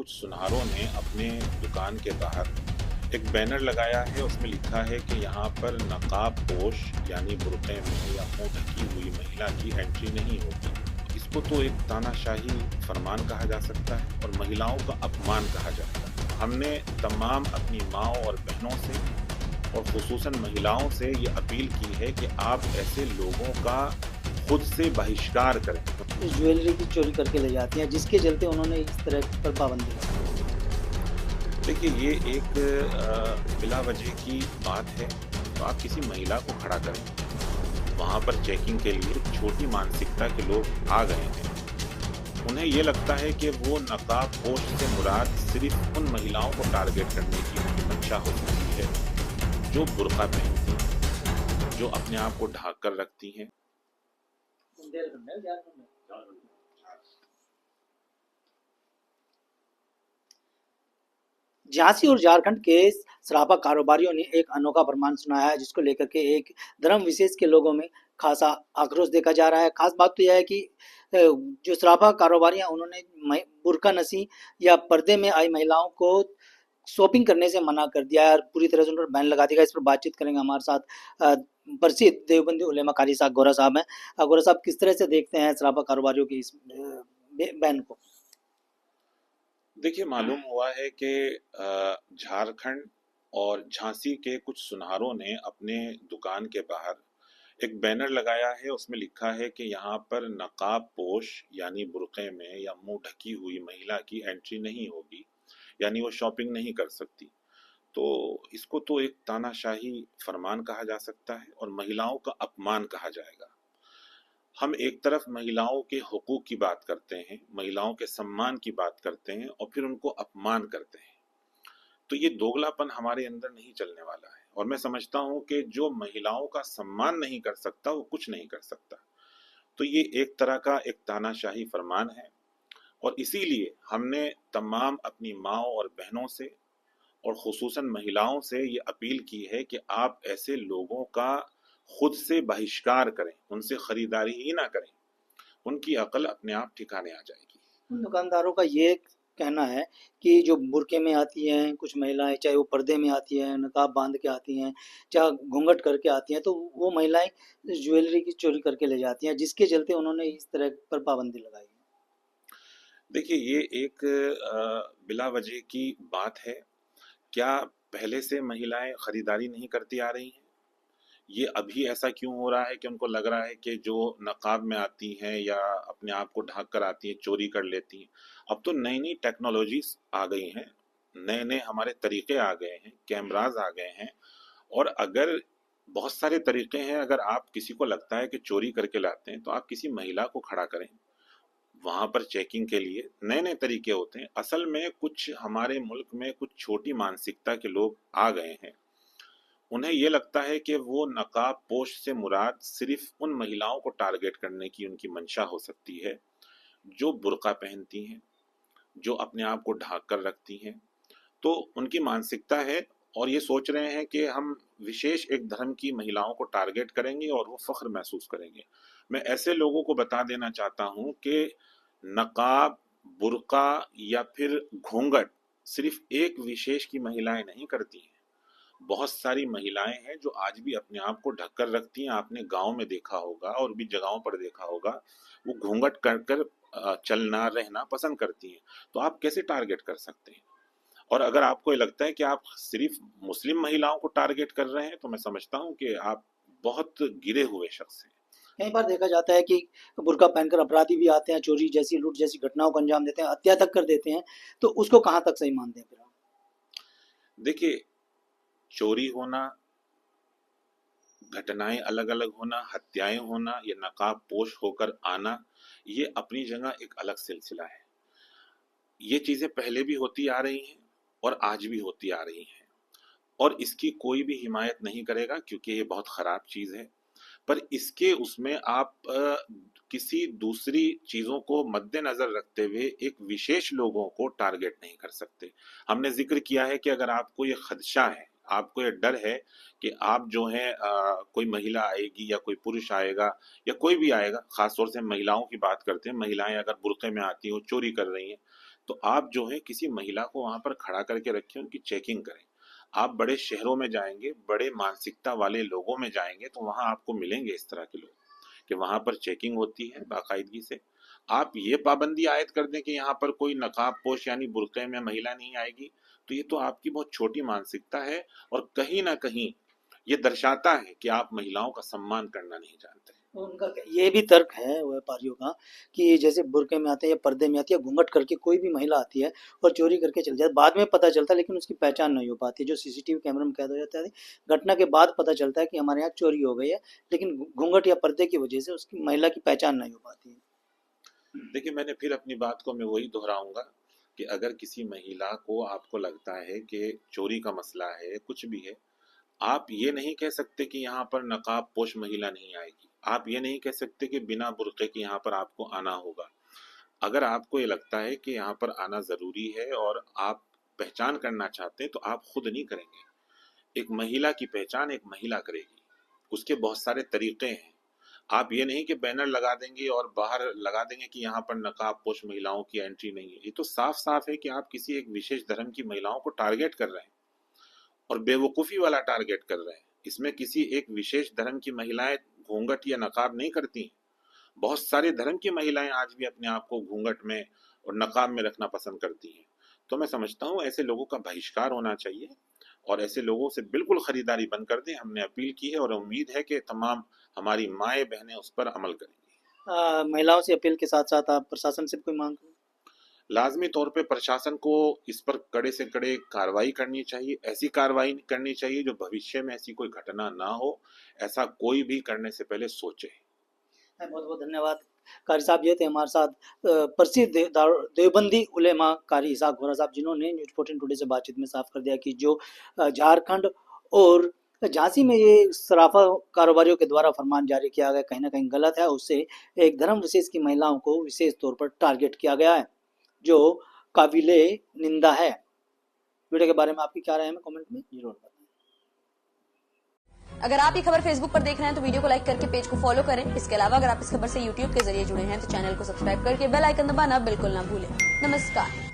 कुछ सुनारों ने अपने दुकान के बाहर एक बैनर लगाया है। उसमें लिखा है कि यहाँ पर नकाबपोश यानी बुर्क़े में या मुँह ढकी हुई महिला की एंट्री नहीं होगी। इसको तो एक तानाशाही फरमान कहा जा सकता है और महिलाओं का अपमान कहा जाता है। हमने तमाम अपनी माँओं और बहनों से और ख़ुसूसन महिलाओं से ये अपील की है कि आप ऐसे लोगों का खुद से बहिष्कार करें। ज्वेलरी की चोरी करके ले जाती हैं, जिसके चलते उन्होंने इस तरह पर पाबंदी लगाई। देखिए, ये एक बिला वजह की बात है। तो आप किसी महिला को खड़ा करें, वहाँ पर चेकिंग के लिए छोटी मानसिकता के लोग आ गए हैं। उन्हें ये लगता है कि वो नकाबपोश से मुराद सिर्फ उन महिलाओं को टारगेट करने की उनकी मंशा हो सकती है जो बुर्का पहनती हैं, जो अपने आप को ढक कर रखती हैं। झांसी और झारखंड के शराबा कारोबारियों ने एक अनोखा फरमान सुनाया है, जिसको लेकर के एक धर्म विशेष के लोगों में खासा आक्रोश देखा जा रहा है। खास बात तो यह है कि जो शराबा कारोबारियां उन्होंने बुर्का नसी या पर्दे में आई महिलाओं को शॉपिंग करने से मना कर दिया है और पूरी तरह से उन पर बैन लगा दिया। इस पर बातचीत करेंगे हमारे साथ प्रसिद्ध देवबंदी उलेमा कारी साहब गोरा साहब हैं। गोरा साहब, किस तरह से देखते हैं शराबा कारोबारियों की इस बैन को? देखिए, मालूम हुआ है कि झारखंड और झांसी के कुछ सुनारों ने अपने दुकान के बाहर एक बैनर लगाया है। उसमें लिखा है कि यहाँ पर नकाबपोश यानी बुर्क़े में या मुँह ढकी हुई महिला की एंट्री नहीं होगी, यानी वो शॉपिंग नहीं कर सकती। तो इसको तो एक तानाशाही फरमान कहा जा सकता है और महिलाओं का अपमान कहा जाएगा। हम एक तरफ महिलाओं के हुकूक की बात करते हैं, महिलाओं के सम्मान की बात करते हैं और फिर उनको अपमान करते हैं। तो ये दोगलापन हमारे अंदर नहीं चलने वाला है और मैं समझता हूँ कि जो महिलाओं का सम्मान नहीं कर सकता वो कुछ नहीं कर सकता। तो ये एक तरह का एक तानाशाही फरमान है और इसीलिए हमने तमाम अपनी माँओं और बहनों से और ख़ुसूसन महिलाओं से ये अपील की है कि आप ऐसे लोगों का खुद से बहिष्कार करें, उनसे खरीदारी ही ना करें। उनकी अकल अपने आप ठिकाने आ जाएगी। उन दुकानदारों का ये कहना है कि जो बुर्के में आती हैं कुछ महिलाएं, चाहे वो पर्दे में आती हैं, नकाब बांध के आती हैं, चाहे घूंघट करके आती हैं, तो वो महिलाएं ज्वेलरी की चोरी करके ले जाती हैं, जिसके चलते उन्होंने इस तरह पर पाबंदी लगाई है। देखिए, ये एक बिला वजह की बात है। क्या पहले से महिलाएं खरीदारी नहीं करती आ रही हैं? ये अभी ऐसा क्यों हो रहा है कि उनको लग रहा है कि जो नकाब में आती हैं या अपने आप को ढक कर आती हैं चोरी कर लेती हैं? अब तो नई नई टेक्नोलॉजीज आ गई हैं, नए नए हमारे तरीके आ गए हैं, कैमराज आ गए हैं और अगर बहुत सारे तरीके हैं। अगर आप किसी को लगता है कि चोरी करके लाते हैं तो आप किसी महिला को खड़ा करें, वहाँ पर चेकिंग के लिए नए नए तरीके होते हैं। असल में कुछ हमारे मुल्क में कुछ छोटी मानसिकता के लोग आ गए हैं। उन्हें ये लगता है कि वो नकाबपोश से मुराद सिर्फ उन महिलाओं को टारगेट करने की उनकी मंशा हो सकती है जो बुर्का पहनती हैं, जो अपने आप को ढक कर रखती हैं। तो उनकी मानसिकता है और ये सोच रहे हैं कि हम विशेष एक धर्म की महिलाओं को टारगेट करेंगे और वो फ़ख्र महसूस करेंगे। मैं ऐसे लोगों को बता देना चाहता हूँ कि नकाब, बुर्का या फिर घूंघट सिर्फ एक विशेष की महिलाएं नहीं करती हैं। बहुत सारी महिलाएं हैं जो आज भी अपने आप को ढक कर रखती हैं। आपने गांव में देखा होगा और भी जगहों पर देखा होगा, वो घूंघट कर कर चलना रहना पसंद करती हैं। तो आप कैसे टारगेट कर सकते हैं? और अगर आपको ये लगता है कि आप सिर्फ मुस्लिम महिलाओं को टारगेट कर रहे हैं तो मैं समझता हूँ कि आप बहुत गिरे हुए शख्स हैं। कई बार देखा जाता है कि बुर्का पहनकर अपराधी भी आते हैं, चोरी जैसी, लूट जैसी घटनाओं को अंजाम देते हैं, हत्या तक कर देते हैं। तो उसको कहाँ तक सही मानते हैं फिर आप? देखिए, चोरी होना, घटनाएं अलग अलग होना, हत्याएं होना या नकाबपोश होकर आना, ये अपनी जगह एक अलग सिलसिला है। ये चीज़ें पहले भी होती आ रही हैं और आज भी होती आ रही हैं और इसकी कोई भी हिमायत नहीं करेगा क्योंकि ये बहुत ख़राब चीज़ है। पर इसके उसमें आप किसी दूसरी चीज़ों को मद्देनज़र रखते हुए एक विशेष लोगों को टारगेट नहीं कर सकते। हमने ज़िक्र किया है कि अगर आपको ये खदशा है, आपको ये डर है कि आप जो है कोई महिला आएगी या कोई पुरुष आएगा या कोई भी आएगा, ख़ास तौर से महिलाओं की बात करते हैं, महिलाएं अगर बुर्क़े में आती हैं, वो चोरी कर रही हैं, तो आप जो है किसी महिला को वहां पर खड़ा करके रखें, उनकी चेकिंग करें। आप बड़े शहरों में जाएंगे, बड़े मानसिकता वाले लोगों में जाएंगे, तो वहां आपको मिलेंगे इस तरह के लोग कि वहां पर चेकिंग होती है बाकायदगी से। आप ये पाबंदी आयद कर दें कि यहाँ पर कोई नकाब पोश यानी बुर्के में महिला नहीं आएगी, तो ये तो आपकी बहुत छोटी मानसिकता है, और कहीं ना कहीं ये दर्शाता है कि आप महिलाओं का सम्मान करना नहीं जानते। उनका ये भी तर्क है व्यापारियों का कि जैसे बुर्के में आते हैं या पर्दे में आती है, घूंघट करके कोई भी महिला आती है और चोरी करके चली जाती है, बाद में पता चलता है लेकिन उसकी पहचान नहीं हो पाती, जो सीसीटीवी कैमरे में कैद हो जाता है, घटना के बाद पता चलता है कि हमारे यहाँ चोरी हो गई है, लेकिन घूंघट या पर्दे की वजह से उसकी महिला की पहचान नहीं हो पाती है। देखिए, मैंने फिर अपनी बात को मैं वही दोहराऊंगा कि अगर किसी महिला को आपको लगता है कि चोरी का मसला है, कुछ भी है, आप ये नहीं कह सकते कि यहाँ पर नकाब पोश महिला नहीं आएगी। आप ये नहीं कह सकते कि बिना बुर्के के यहाँ पर आपको आना होगा। अगर आपको ये लगता है कि यहाँ पर आना ज़रूरी है और आप पहचान करना चाहते हैं, तो आप खुद नहीं करेंगे। एक महिला की पहचान एक महिला करेगी, उसके बहुत सारे तरीके हैं। आप ये नहीं कि बैनर लगा देंगे और बाहर लगा देंगे कि यहाँ पर नकाब पोश महिलाओं की एंट्री नहीं है। ये तो साफ साफ है कि आप किसी एक विशेष धर्म की महिलाओं को टारगेट कर रहे हैं, और बेवकूफ़ी वाला टारगेट कर रहे हैं। इसमें किसी एक विशेष धर्म की महिलाएं घूंघट या नकाब नहीं करती हैं। बहुत सारे धर्म की महिलाएं आज भी अपने आप को घूंघट में और नकाब में रखना पसंद करती हैं। तो मैं समझता हूँ ऐसे लोगों का बहिष्कार होना चाहिए, और ऐसे लोगों से बिल्कुल खरीदारी बंद कर दें। हमने अपील की है और उम्मीद है कि तमाम हमारी माएँ बहनें उस पर अमल करेंगी। महिलाओं से अपील के साथ साथ आप प्रशासन से भी कोई मांग करें? लाजमी तौर पे प्रशासन को इस पर कड़े से कड़े कार्रवाई करनी चाहिए। ऐसी कार्रवाई करनी चाहिए जो भविष्य में ऐसी कोई घटना ना हो। ऐसा कोई भी करने से पहले सोचे। बहुत बहुत धन्यवाद। कारी साहब ये थे हमारे साथ प्रसिद्ध देवबंदी उलेमा कारी इसाक वोरा साहब, जिन्होंने न्यूज़ 14 टुडे से बातचीत में साफ कर दिया कि जो झारखंड और झांसी में ये सराफा कारोबारियों के द्वारा फरमान जारी किया गया कहीं ना कहीं गलत है। उससे एक धर्म विशेष की महिलाओं को विशेष तौर पर टारगेट किया गया है, जो काबिले निंदा है। वीडियो के बारे में आपकी क्या राय है, कमेंट में जरूर बताएं। अगर आप ये खबर फेसबुक पर देख रहे हैं तो वीडियो को लाइक करके पेज को फॉलो करें। इसके अलावा अगर आप इस खबर से यूट्यूब के जरिए जुड़े हैं तो चैनल को सब्सक्राइब करके बेल आइकन दबाना बिल्कुल ना भूलें। नमस्कार।